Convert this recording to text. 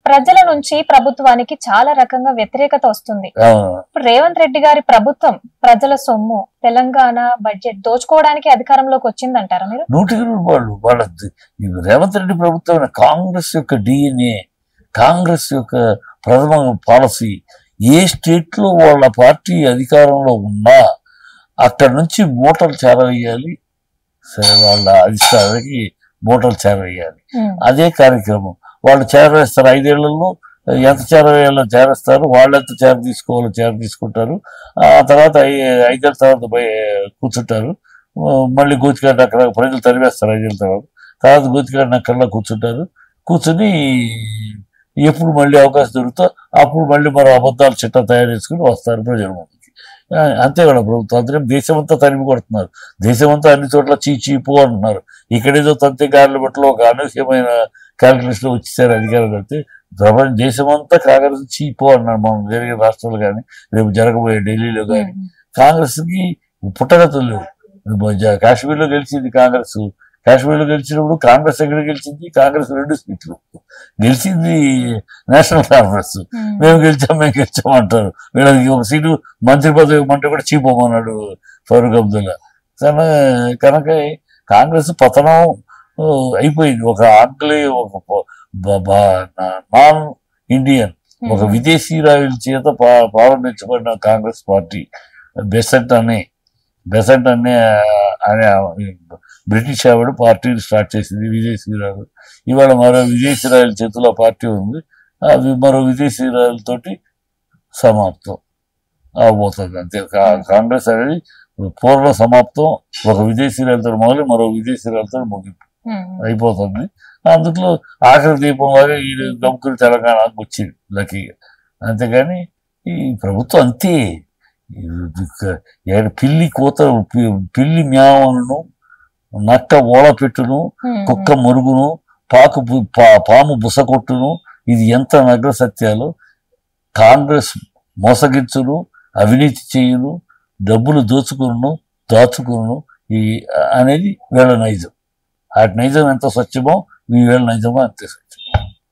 ప్రజల నుంచి ప్రభుత్వానికి చాలా రకంగా వ్యతిరేకత వస్తుంది. ఇప్పుడు రేవంత్ రెడ్డి గారి ప్రభుత్వం ప్రజల సొమ్ము తెలంగాణ బడ్జెట్ దోచుకోవడానికి అధికారంలోకి వచ్చిందంటారా మీరు? 100% వాళ్ళ రేవంత్ రెడ్డి ప్రభుత్వం కాంగ్రెస్ యొక్క DNA, కాంగ్రెస్ యొక్క ప్రథమ పాలసీ. ఏ స్టేట్ లో వాళ్ళ పార్టీ అధికారంలో ఉన్నా అక్కడి నుంచి మూటలు చేరవేయాలి, వాళ్ళ అధిష్టానానికి మూటలు చేరవేయాలి. అదే కార్యక్రమం. వాళ్ళు చేరవేస్తారు 5 ఏళ్లలో. ఎంత చేరవేయాలో చేరేస్తారు, వాళ్ళు ఎంత చేర తీసుకోవాలో చేర తీసుకుంటారు. ఆ తర్వాత 5 ఏళ్ళ తర్వాత కూర్చుంటారు. మళ్ళీ గోతికాడిని అక్కడ ప్రజలు తరివేస్తారు 5 ఏళ్ళ తర్వాత గోతికాడిని అక్కడ కూర్చుంటారు. కూర్చుని ఎప్పుడు మళ్ళీ అవకాశం దొరుకుతా అప్పుడు మళ్ళీ మరో అబద్ధాలు చిట్టా తయారు చేసుకుని వస్తారు ప్రజల ముందుకి. అంతే కదా ప్రభుత్వం. అందుకే దేశమంతా తరిమి కొడుతున్నారు. దేశమంతా అన్ని చోట్ల చీచీపో అంటున్నారు. ఇక్కడేదో తంతే గారెల బట్టలో ఒక అనూహ్యమైన క్యాల్కులేషన్ వచ్చేసారు అధికారులు. అయితే దేశమంతా కాంగ్రెస్ చీపో అన్నారు. మనం జరిగే రాష్ట్రాలు కానీ రేపు జరగబోయే ఢిల్లీలో కానీ కాంగ్రెస్కి పుట్టగతులు లేవు. కాశ్మీర్లో గెలిచింది కాంగ్రెస్. కాశ్మీర్లో గెలిచినప్పుడు కాంగ్రెస్ ఎక్కడ గెలిచింది? కాంగ్రెస్ 2 సీట్లు గెలిచింది. నేషనల్ కాంగ్రెస్ మేము గెలిచాం అంటారు. వీళ్ళకి ఒక సీటు మంత్రి పదవి ఇవ్వమంటే కూడా చీపోమన్నాడు ఫరూక్ అబ్దుల్లా. కనుక కాంగ్రెస్ పతనం అయిపోయింది. ఒక ఆంగ్లేయ, ఒక నాన్ ఇండియన్, ఒక విదేశీ రాయుల చేత ప్రారంభించబడిన కాంగ్రెస్ పార్టీ బెసెంట్ అనే బ్రిటిష్ ఆవిడ పార్టీని స్టార్ట్ చేసింది. విదేశీ రాయలు. ఇవాళ మరో విదేశీ రాయల చేతిలో పార్టీ ఉంది. అది మరో విదేశీ రాయలతోటి సమాప్తం అవబోతుంది. అంతే. కాంగ్రెస్ అనేది పూర్వ సమాప్తం. ఒక విదేశీ రాయలతో మొదలు మరో విదేశీ రాయలతో ముగింపు అయిపోతుంది. అందులో ఆఖరి దీపం లాగా ఈ గమ్ముకుని తెలంగాణకు వచ్చింది లక్కీగా. అంతేగాని ఈ ప్రభుత్వం అంతే. పిల్లి కోత, పిల్లి మ్యావను, నక్క ఓల పెట్టును, కుక్క మరుగును, పాము బుసకొట్టును. ఇది ఎంత నగ్న సత్యాలు. కాంగ్రెస్ మోసగించును, అవినీతి చేయును, డబ్బులు దాచుకును అనేది వీళ్ళ నైజం. ఆ నైజం ఎంత స్వచ్ఛమో ఈ వీళ్ళ నైజమో అంతే.